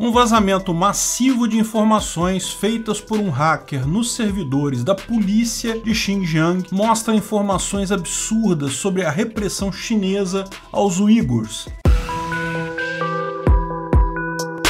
Um vazamento massivo de informações feitas por um hacker nos servidores da polícia de Xinjiang mostra informações absurdas sobre a repressão chinesa aos uigures.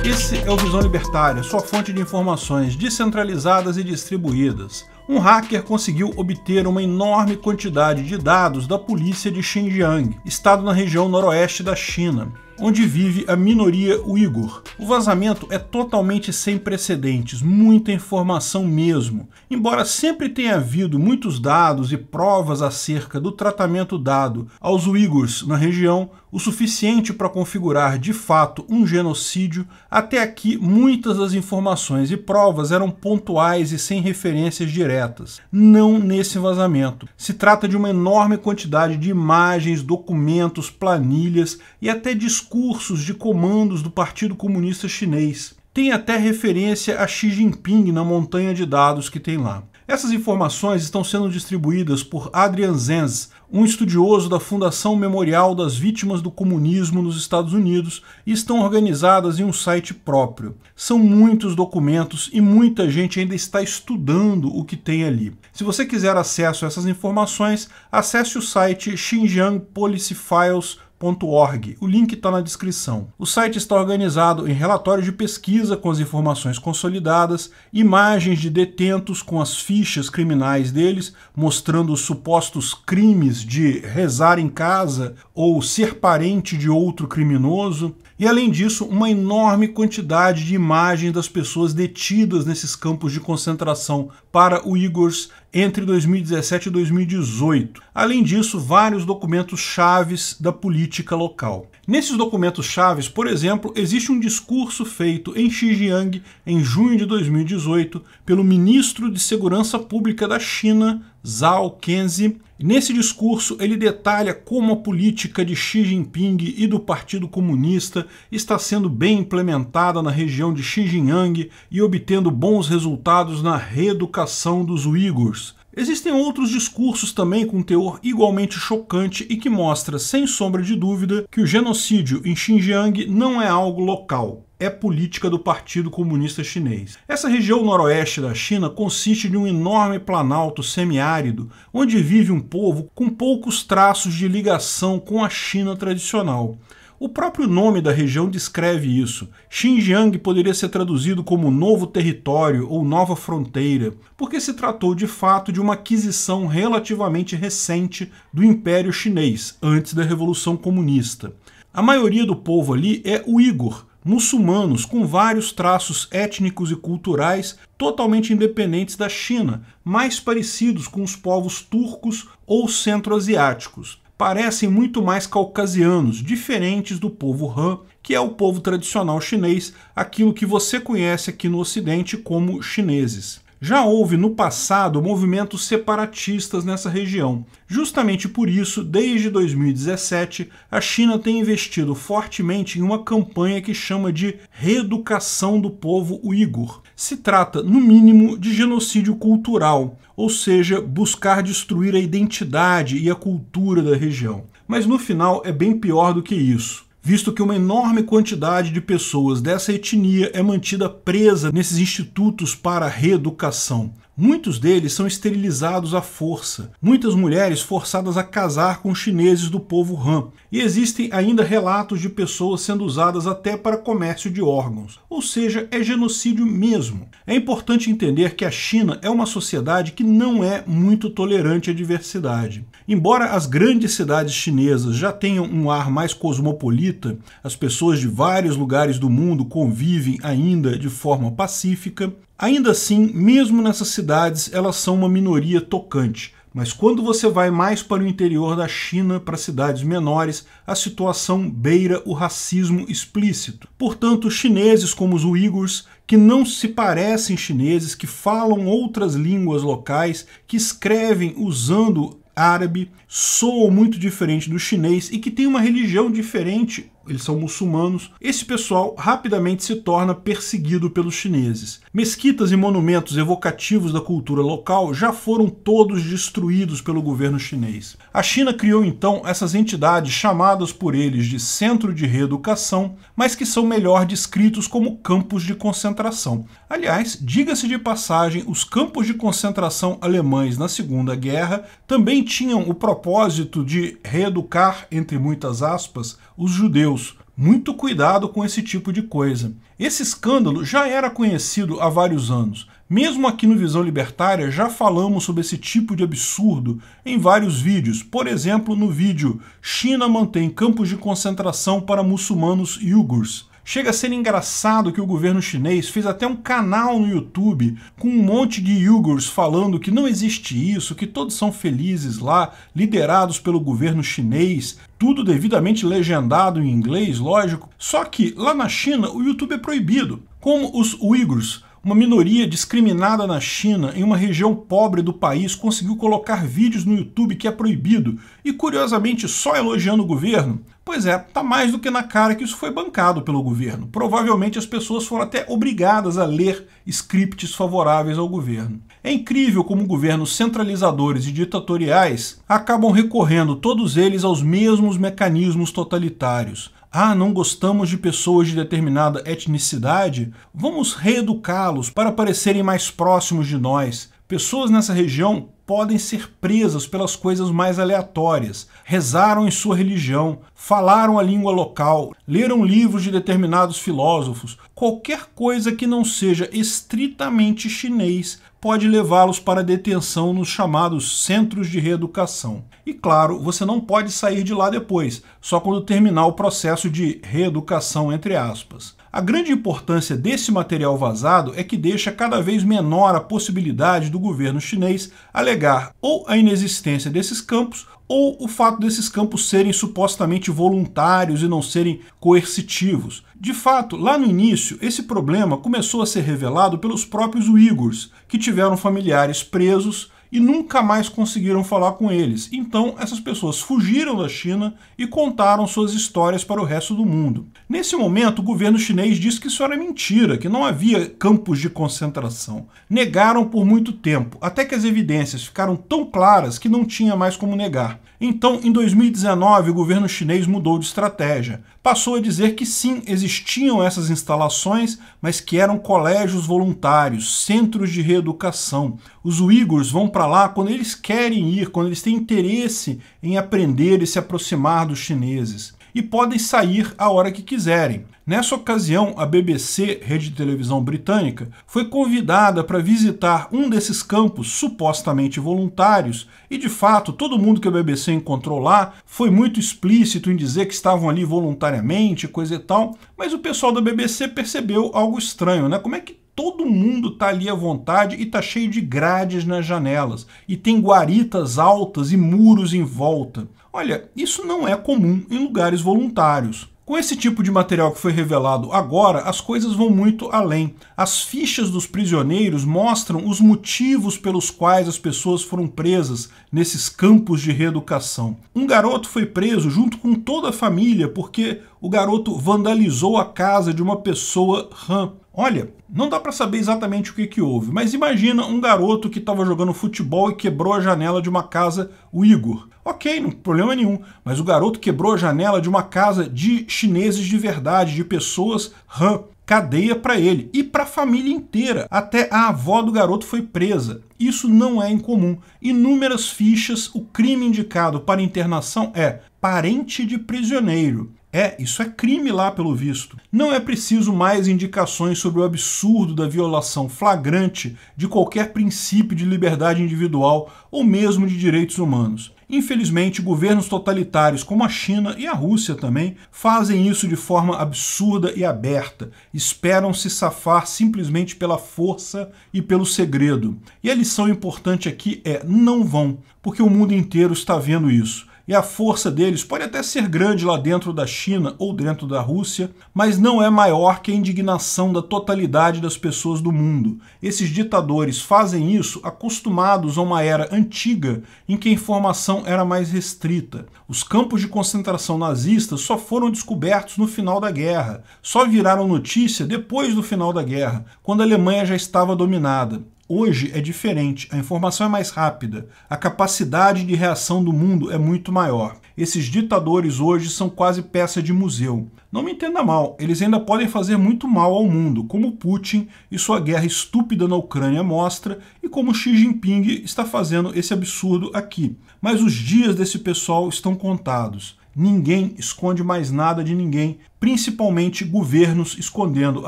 Esse é o Visão Libertária, sua fonte de informações descentralizadas e distribuídas. Um hacker conseguiu obter uma enorme quantidade de dados da polícia de Xinjiang, estado na região noroeste da China, onde vive a minoria uigur. O vazamento é totalmente sem precedentes, muita informação mesmo. Embora sempre tenha havido muitos dados e provas acerca do tratamento dado aos uigurs na região, o suficiente para configurar de fato um genocídio, até aqui muitas das informações e provas eram pontuais e sem referências diretas. Não nesse vazamento. Se trata de uma enorme quantidade de imagens, documentos, planilhas e até discursos de comandos do Partido Comunista Chinês. Tem até referência a Xi Jinping na montanha de dados que tem lá. Essas informações estão sendo distribuídas por Adrian Zenz, um estudioso da Fundação Memorial das Vítimas do Comunismo nos Estados Unidos, e estão organizadas em um site próprio. São muitos documentos e muita gente ainda está estudando o que tem ali. Se você quiser acesso a essas informações, acesse o site xinjiangpolicyfiles.org. O link está na descrição. O site está organizado em relatórios de pesquisa com as informações consolidadas, imagens de detentos com as fichas criminais deles, mostrando os supostos crimes de rezar em casa ou ser parente de outro criminoso, e além disso, uma enorme quantidade de imagens das pessoas detidas nesses campos de concentração para uigurs entre 2017 e 2018. Além disso, vários documentos chaves da política local. Nesses documentos chaves, por exemplo, existe um discurso feito em Xinjiang em junho de 2018 pelo ministro de Segurança Pública da China, Zhao Kenzi. Nesse discurso, ele detalha como a política de Xi Jinping e do Partido Comunista está sendo bem implementada na região de Xinjiang e obtendo bons resultados na reeducação dos uigurs. Existem outros discursos também com teor igualmente chocante e que mostra, sem sombra de dúvida, que o genocídio em Xinjiang não é algo local. É política do Partido Comunista Chinês. Essa região noroeste da China consiste de um enorme planalto semiárido, onde vive um povo com poucos traços de ligação com a China tradicional. O próprio nome da região descreve isso. Xinjiang poderia ser traduzido como novo território ou nova fronteira, porque se tratou de fato de uma aquisição relativamente recente do Império Chinês, antes da Revolução Comunista. A maioria do povo ali é uigur, muçulmanos com vários traços étnicos e culturais totalmente independentes da China, mais parecidos com os povos turcos ou centro-asiáticos. Parecem muito mais caucasianos, diferentes do povo Han, que é o povo tradicional chinês, aquilo que você conhece aqui no Ocidente como chineses. Já houve no passado movimentos separatistas nessa região. Justamente por isso, desde 2017, a China tem investido fortemente em uma campanha que chama de reeducação do povo uigur. Se trata, no mínimo, de genocídio cultural, ou seja, buscar destruir a identidade e a cultura da região. Mas no final é bem pior do que isso, visto que uma enorme quantidade de pessoas dessa etnia é mantida presa nesses institutos para reeducação. Muitos deles são esterilizados à força, muitas mulheres forçadas a casar com chineses do povo Han, e existem ainda relatos de pessoas sendo usadas até para comércio de órgãos, ou seja, é genocídio mesmo. É importante entender que a China é uma sociedade que não é muito tolerante à diversidade. Embora as grandes cidades chinesas já tenham um ar mais cosmopolita, as pessoas de vários lugares do mundo convivem ainda de forma pacífica. Ainda assim, mesmo nessas cidades, elas são uma minoria tocante. Mas quando você vai mais para o interior da China, para cidades menores, a situação beira o racismo explícito. Portanto, chineses como os uigurs, que não se parecem chineses, que falam outras línguas locais, que escrevem usando árabe, soam muito diferente do chinês e que tem uma religião diferente eles são muçulmanos, esse pessoal rapidamente se torna perseguido pelos chineses. Mesquitas e monumentos evocativos da cultura local já foram todos destruídos pelo governo chinês. A China criou então essas entidades chamadas por eles de Centro de Reeducação, mas que são melhor descritos como campos de concentração. Aliás, diga-se de passagem, os campos de concentração alemães na Segunda Guerra também tinham o propósito de reeducar, entre muitas aspas, os judeus. Muito cuidado com esse tipo de coisa. Esse escândalo já era conhecido há vários anos. Mesmo aqui no Visão Libertária já falamos sobre esse tipo de absurdo em vários vídeos. Por exemplo, no vídeo China mantém campos de concentração para muçulmanos uigures. Chega a ser engraçado que o governo chinês fez até um canal no YouTube com um monte de uigures falando que não existe isso, que todos são felizes lá, liderados pelo governo chinês, tudo devidamente legendado em inglês, lógico. Só que lá na China o YouTube é proibido. Como os uigures, uma minoria discriminada na China, em uma região pobre do país, conseguiu colocar vídeos no YouTube que é proibido e, curiosamente, só elogiando o governo? Pois é, tá mais do que na cara que isso foi bancado pelo governo. Provavelmente as pessoas foram até obrigadas a ler scripts favoráveis ao governo. É incrível como governos centralizadores e ditatoriais acabam recorrendo todos eles aos mesmos mecanismos totalitários. Ah, não gostamos de pessoas de determinada etnicidade? Vamos reeducá-los para parecerem mais próximos de nós. Pessoas nessa região podem ser presas pelas coisas mais aleatórias. Rezaram em sua religião, falaram a língua local, leram livros de determinados filósofos. Qualquer coisa que não seja estritamente chinês pode levá-los para detenção nos chamados centros de reeducação. E claro, você não pode sair de lá depois, só quando terminar o processo de reeducação, entre aspas. A grande importância desse material vazado é que deixa cada vez menor a possibilidade do governo chinês alegar ou a inexistência desses campos ou o fato desses campos serem supostamente voluntários e não serem coercitivos. De fato, lá no início, esse problema começou a ser revelado pelos próprios uigures, que tiveram familiares presos e nunca mais conseguiram falar com eles. Então, essas pessoas fugiram da China e contaram suas histórias para o resto do mundo. Nesse momento, o governo chinês disse que isso era mentira, que não havia campos de concentração. Negaram por muito tempo, até que as evidências ficaram tão claras que não tinha mais como negar. Então, em 2019, o governo chinês mudou de estratégia. Passou a dizer que sim, existiam essas instalações, mas que eram colégios voluntários, centros de reeducação. Os uigures vão para lá quando eles querem ir, quando eles têm interesse em aprender e se aproximar dos chineses. E podem sair a hora que quiserem. Nessa ocasião, a BBC, rede de televisão britânica, foi convidada para visitar um desses campos supostamente voluntários e, de fato, todo mundo que a BBC encontrou lá foi muito explícito em dizer que estavam ali voluntariamente, coisa e tal, mas o pessoal da BBC percebeu algo estranho, né? Como é que todo mundo está ali à vontade e está cheio de grades nas janelas, e tem guaritas altas e muros em volta? Olha, isso não é comum em lugares voluntários. Com esse tipo de material que foi revelado agora, as coisas vão muito além. As fichas dos prisioneiros mostram os motivos pelos quais as pessoas foram presas nesses campos de reeducação. Um garoto foi preso junto com toda a família porque o garoto vandalizou a casa de uma pessoa Han. Olha, não dá para saber exatamente o que houve, mas imagina um garoto que estava jogando futebol e quebrou a janela de uma casa uigur. Ok, não tem problema nenhum, mas o garoto quebrou a janela de uma casa de chineses de verdade, de pessoas Han. Cadeia para ele e para a família inteira. Até a avó do garoto foi presa. Isso não é incomum. Inúmeras fichas, o crime indicado para internação é parente de prisioneiro. Isso é crime lá pelo visto. Não é preciso mais indicações sobre o absurdo da violação flagrante de qualquer princípio de liberdade individual ou mesmo de direitos humanos. Infelizmente, governos totalitários como a China e a Rússia também fazem isso de forma absurda e aberta. Esperam se safar simplesmente pela força e pelo segredo. E a lição importante aqui é: não vão, porque o mundo inteiro está vendo isso. e a força deles pode até ser grande lá dentro da China ou dentro da Rússia, mas não é maior que a indignação da totalidade das pessoas do mundo. Esses ditadores fazem isso acostumados a uma era antiga em que a informação era mais restrita. Os campos de concentração nazistas só foram descobertos no final da guerra, só viraram notícia depois do final da guerra, quando a Alemanha já estava dominada. Hoje é diferente, a informação é mais rápida, a capacidade de reação do mundo é muito maior. Esses ditadores hoje são quase peça de museu. Não me entenda mal, eles ainda podem fazer muito mal ao mundo, como Putin e sua guerra estúpida na Ucrânia mostra, e como Xi Jinping está fazendo esse absurdo aqui. Mas os dias desse pessoal estão contados. Ninguém esconde mais nada de ninguém, principalmente governos escondendo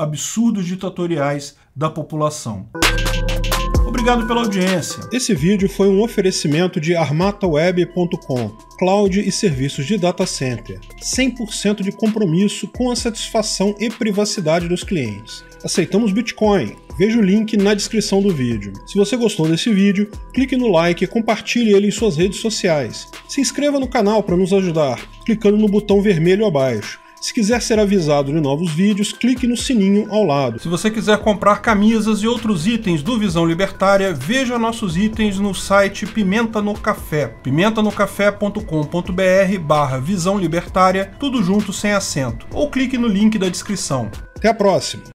absurdos ditatoriais da população. Obrigado pela audiência. Esse vídeo foi um oferecimento de armataweb.com, cloud e serviços de data center. 100% de compromisso com a satisfação e privacidade dos clientes. Aceitamos Bitcoin. Veja o link na descrição do vídeo. Se você gostou desse vídeo, clique no like e compartilhe ele em suas redes sociais. Se inscreva no canal para nos ajudar, clicando no botão vermelho abaixo. Se quiser ser avisado de novos vídeos, clique no sininho ao lado. Se você quiser comprar camisas e outros itens do Visão Libertária, veja nossos itens no site Pimenta no Café, pimentanocafé.com.br/Visão Libertária, tudo junto sem acento, ou clique no link da descrição. Até a próxima!